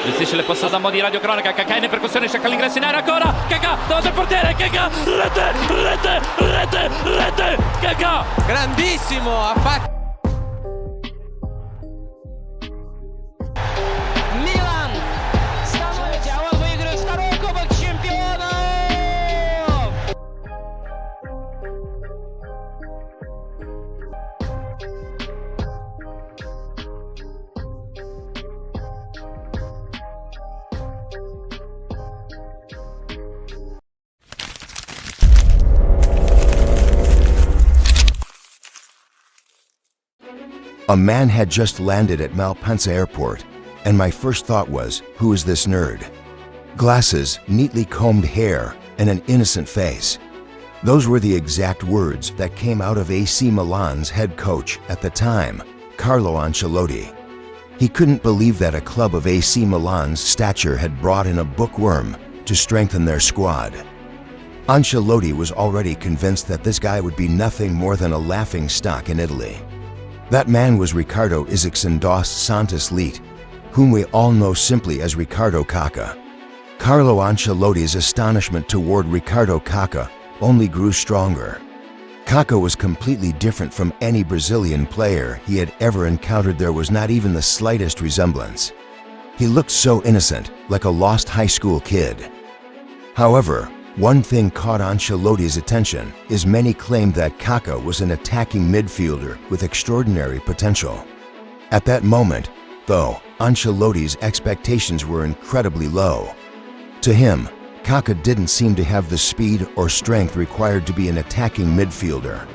gestisce le possesamo di Radio Cronaca. Kaká in percussione, cerca l'ingresso in area ancora. Kaká davanti al portiere. Kaká, rete. Kaká, grandissimo, ha fatto. Milan stanuje działo, wygrał второй Кубок Чемпионов. A man had just landed at Malpensa Airport, and my first thought was, who is this nerd? Glasses, neatly combed hair, and an innocent face. Those were the exact words that came out of AC Milan's head coach at the time, Carlo Ancelotti. He couldn't believe that a club of AC Milan's stature had brought in a bookworm to strengthen their squad. Ancelotti was already convinced that this guy would be nothing more than a laughing stock in Italy. That man was Ricardo dos Santos Leite, whom we all know simply as Ricardo Kaká. Carlo Ancelotti's astonishment toward Ricardo Kaká only grew stronger. Kaká was completely different from any Brazilian player he had ever encountered. There was not even the slightest resemblance. He looked so innocent, like a lost high school kid. However, one thing caught Ancelotti's attention is many claimed that Kaká was an attacking midfielder with extraordinary potential. At that moment, though, Ancelotti's expectations were incredibly low. To him, Kaká didn't seem to have the speed or strength required to be an attacking midfielder.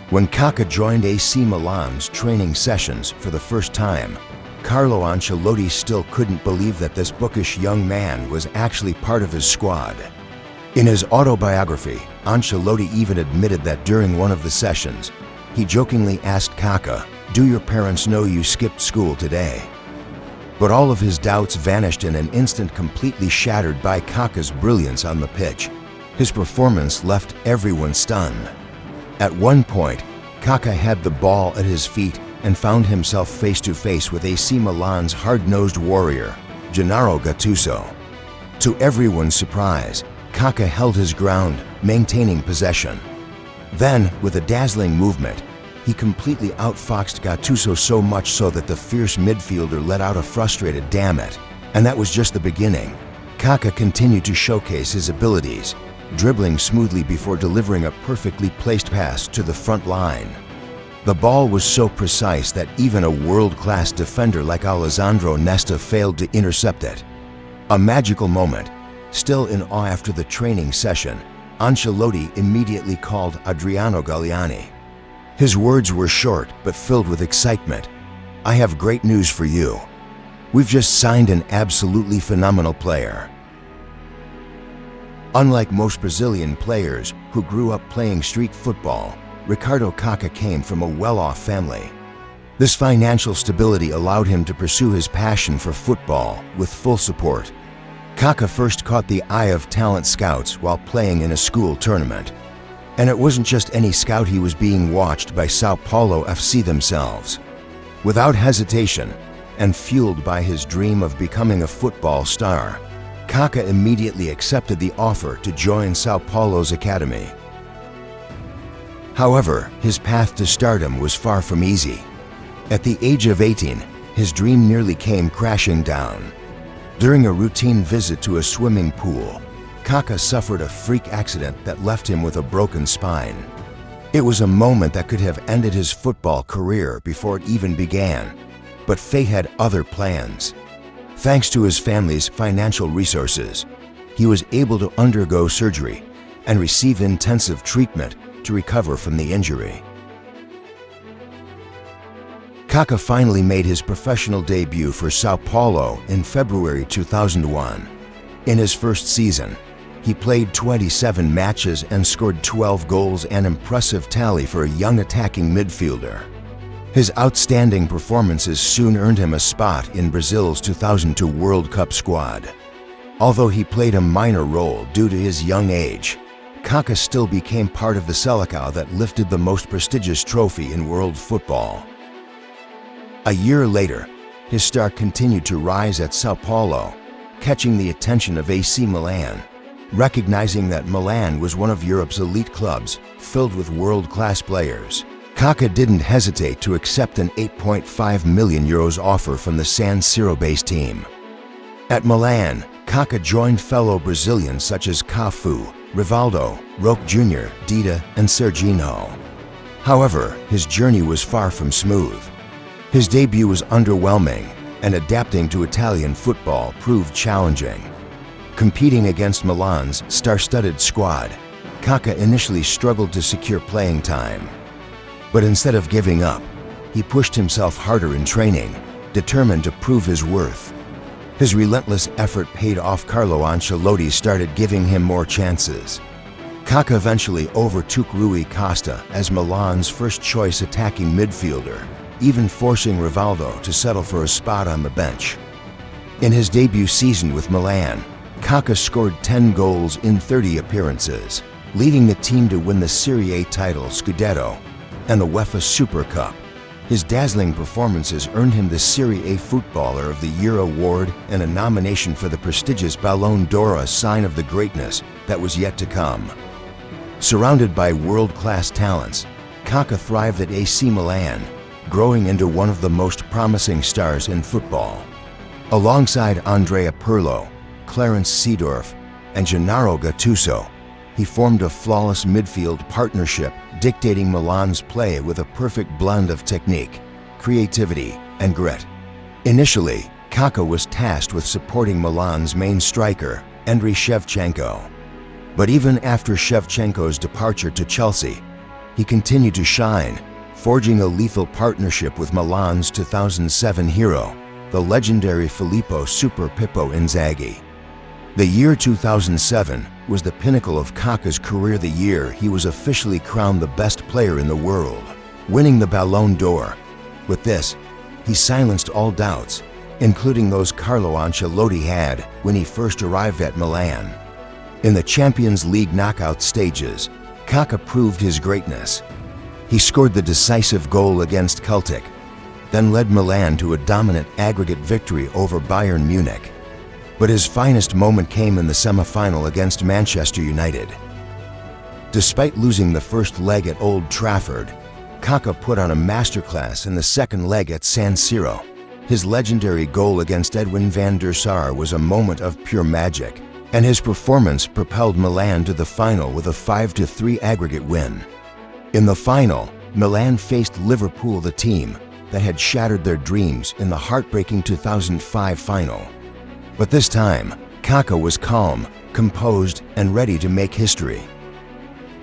When Kaká joined AC Milan's training sessions for the first time, Carlo Ancelotti still couldn't believe that this bookish young man was actually part of his squad. In his autobiography, Ancelotti even admitted that during one of the sessions, he jokingly asked Kaká, "Do your parents know you skipped school today?" But all of his doubts vanished in an instant, completely shattered by Kaká's brilliance on the pitch. His performance left everyone stunned. At one point, Kaká had the ball at his feet and found himself face to face with AC Milan's hard-nosed warrior, Gennaro Gattuso. To everyone's surprise, Kaká held his ground, maintaining possession. Then, with a dazzling movement, he completely outfoxed Gattuso, so much so that the fierce midfielder let out a frustrated "damn it." And that was just the beginning. Kaká continued to showcase his abilities, dribbling smoothly before delivering a perfectly placed pass to the front line. The ball was so precise that even a world-class defender like Alessandro Nesta failed to intercept it. A magical moment. Still in awe after the training session, Ancelotti immediately called Adriano Galliani. His words were short but filled with excitement. "I have great news for you. We've just signed an absolutely phenomenal player." Unlike most Brazilian players who grew up playing street football, Ricardo Kaká came from a well-off family. This financial stability allowed him to pursue his passion for football with full support. Kaká first caught the eye of talent scouts while playing in a school tournament. And it wasn't just any scout, he was being watched by Sao Paulo FC themselves. Without hesitation, and fueled by his dream of becoming a football star, Kaká immediately accepted the offer to join Sao Paulo's academy. However, his path to stardom was far from easy. At the age of 18, his dream nearly came crashing down. During a routine visit to a swimming pool, Kaká suffered a freak accident that left him with a broken spine. It was a moment that could have ended his football career before it even began, but fate had other plans. Thanks to his family's financial resources, he was able to undergo surgery and receive intensive treatment to recover from the injury. Kaká finally made his professional debut for Sao Paulo in February 2001. In his first season, he played 27 matches and scored 12 goals, an impressive tally for a young attacking midfielder. His outstanding performances soon earned him a spot in Brazil's 2002 World Cup squad. Although he played a minor role due to his young age, Kaká still became part of the Seleção that lifted the most prestigious trophy in world football. A year later, his star continued to rise at Sao Paulo, catching the attention of AC Milan. Recognizing that Milan was one of Europe's elite clubs filled with world-class players, Kaká didn't hesitate to accept an €8.5 million offer from the San Siro-based team. At Milan, Kaká joined fellow Brazilians such as Cafu, Rivaldo, Roque Jr., Dida, and Serginho. However, his journey was far from smooth. His debut was underwhelming, and adapting to Italian football proved challenging. Competing against Milan's star-studded squad, Kaká initially struggled to secure playing time. But instead of giving up, he pushed himself harder in training, determined to prove his worth. His relentless effort paid off. Carlo Ancelotti started giving him more chances. Kaká eventually overtook Rui Costa as Milan's first-choice attacking midfielder, even forcing Rivaldo to settle for a spot on the bench. In his debut season with Milan, Kaká scored 10 goals in 30 appearances, leading the team to win the Serie A title Scudetto and the UEFA Super Cup. His dazzling performances earned him the Serie A Footballer of the Year award and a nomination for the prestigious Ballon d'Or, a sign of the greatness that was yet to come. Surrounded by world-class talents, Kaká thrived at AC Milan, growing into one of the most promising stars in football. Alongside Andrea Pirlo, Clarence Seedorf, and Gennaro Gattuso, he formed a flawless midfield partnership, dictating Milan's play with a perfect blend of technique, creativity, and grit. Initially, Kaká was tasked with supporting Milan's main striker, Andriy Shevchenko. But even after Shevchenko's departure to Chelsea, he continued to shine, forging a lethal partnership with Milan's 2007 hero, the legendary Filippo Super Pippo Inzaghi. The year 2007 was the pinnacle of Kaká's career, the year he was officially crowned the best player in the world, winning the Ballon d'Or. With this, he silenced all doubts, including those Carlo Ancelotti had when he first arrived at Milan. In the Champions League knockout stages, Kaká proved his greatness. He scored the decisive goal against Celtic, then led Milan to a dominant aggregate victory over Bayern Munich. But his finest moment came in the semi-final against Manchester United. Despite losing the first leg at Old Trafford, Kaká put on a masterclass in the second leg at San Siro. His legendary goal against Edwin van der Sar was a moment of pure magic, and his performance propelled Milan to the final with a 5-3 aggregate win. In the final, Milan faced Liverpool, the team that had shattered their dreams in the heartbreaking 2005 final. But this time, Kaká was calm, composed, and ready to make history.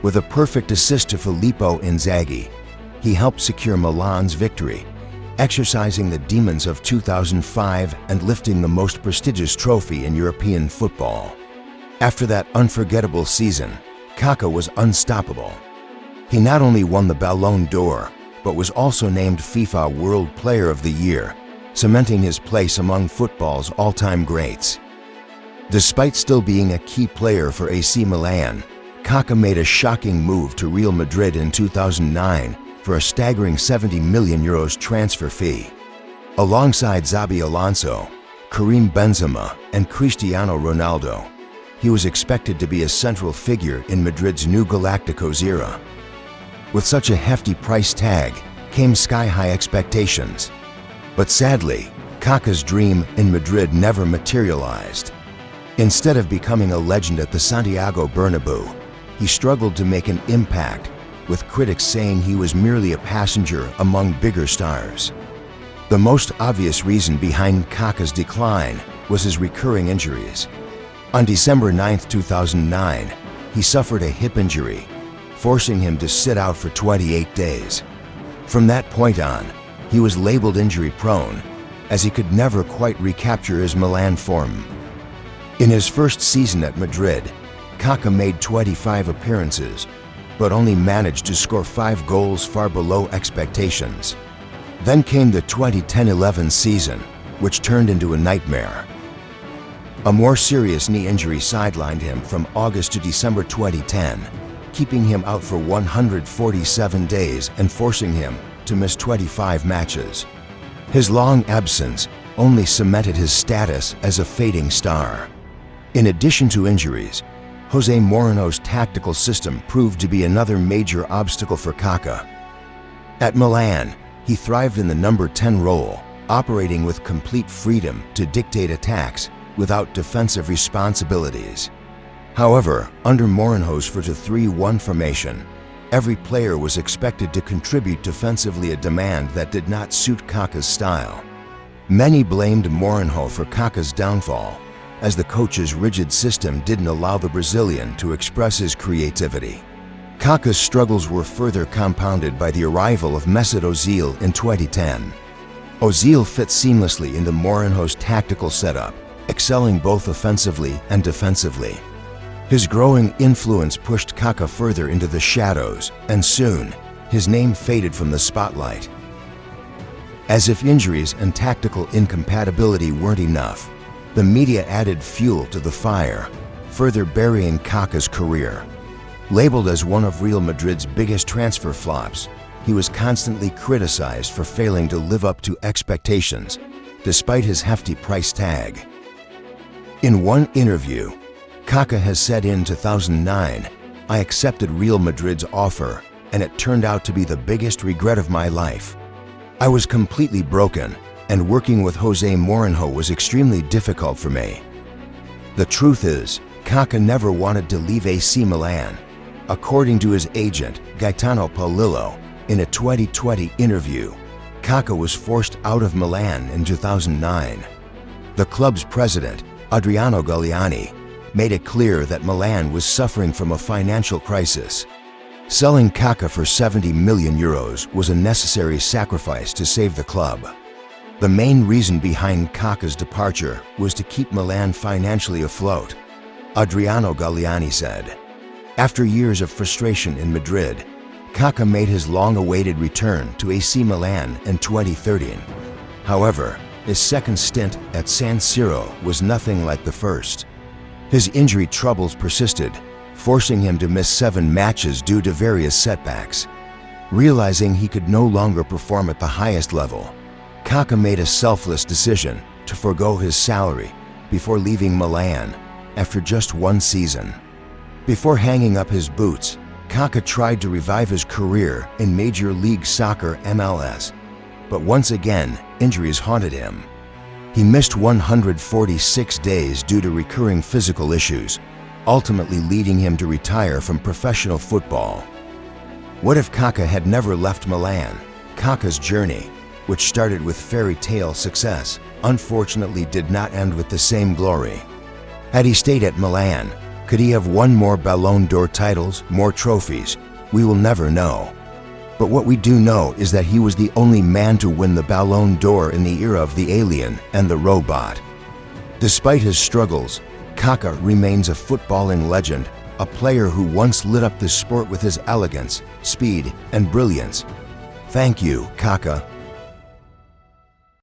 With a perfect assist to Filippo Inzaghi, he helped secure Milan's victory, exercising the demons of 2005 and lifting the most prestigious trophy in European football. After that unforgettable season, Kaká was unstoppable. He not only won the Ballon d'Or, but was also named FIFA World Player of the Year, cementing his place among football's all-time greats. Despite still being a key player for AC Milan, Kaká made a shocking move to Real Madrid in 2009 for a staggering €70 million transfer fee. Alongside Xabi Alonso, Karim Benzema, and Cristiano Ronaldo, he was expected to be a central figure in Madrid's new Galacticos era. With such a hefty price tag came sky-high expectations. But sadly, Kaká's dream in Madrid never materialized. Instead of becoming a legend at the Santiago Bernabeu, he struggled to make an impact, with critics saying he was merely a passenger among bigger stars. The most obvious reason behind Kaká's decline was his recurring injuries. On December 9, 2009, he suffered a hip injury, forcing him to sit out for 28 days. From that point on, he was labeled injury-prone, as he could never quite recapture his Milan form. In his first season at Madrid, Kaká made 25 appearances, but only managed to score 5 goals, far below expectations. Then came the 2010-11 season, which turned into a nightmare. A more serious knee injury sidelined him from August to December 2010, keeping him out for 147 days and forcing him to miss 25 matches. His long absence only cemented his status as a fading star. In addition to injuries, Jose Mourinho's tactical system proved to be another major obstacle for Kaká. At Milan, he thrived in the number 10 role, operating with complete freedom to dictate attacks without defensive responsibilities. However, under Mourinho's 4-2-3-1 formation, every player was expected to contribute defensively, a demand that did not suit Kaká's style. Many blamed Mourinho for Kaká's downfall, as the coach's rigid system didn't allow the Brazilian to express his creativity. Kaká's struggles were further compounded by the arrival of Mesut Ozil in 2010. Ozil fit seamlessly into Mourinho's tactical setup, excelling both offensively and defensively. His growing influence pushed Kaká further into the shadows, and soon, his name faded from the spotlight. As if injuries and tactical incompatibility weren't enough, the media added fuel to the fire, further burying Kaká's career. Labeled as one of Real Madrid's biggest transfer flops, he was constantly criticized for failing to live up to expectations, despite his hefty price tag. In one interview, Kaká has said in 2009, "I accepted Real Madrid's offer, and it turned out to be the biggest regret of my life. I was completely broken, and working with Jose Mourinho was extremely difficult for me." The truth is, Kaká never wanted to leave AC Milan. According to his agent, Gaetano Paulillo, in a 2020 interview, Kaká was forced out of Milan in 2009. The club's president, Adriano Galliani, made it clear that Milan was suffering from a financial crisis. Selling Kaká for €70 million was a necessary sacrifice to save the club. The main reason behind Kaká's departure was to keep Milan financially afloat, Adriano Galliani said. After years of frustration in Madrid, Kaká made his long-awaited return to AC Milan in 2013. However, his second stint at San Siro was nothing like the first. His injury troubles persisted, forcing him to miss 7 matches due to various setbacks. Realizing he could no longer perform at the highest level, Kaká made a selfless decision to forgo his salary before leaving Milan after just 1 season. Before hanging up his boots, Kaká tried to revive his career in Major League Soccer (MLS), but once again, injuries haunted him. He missed 146 days due to recurring physical issues, ultimately leading him to retire from professional football. What if Kaká had never left Milan? Kaká's journey, which started with fairy tale success, unfortunately did not end with the same glory. Had he stayed at Milan, could he have won more Ballon d'Or titles, more trophies? We will never know. But what we do know is that he was the only man to win the Ballon d'Or in the era of the alien and the robot. Despite his struggles, Kaká remains a footballing legend, a player who once lit up the sport with his elegance, speed, and brilliance. Thank you, Kaká.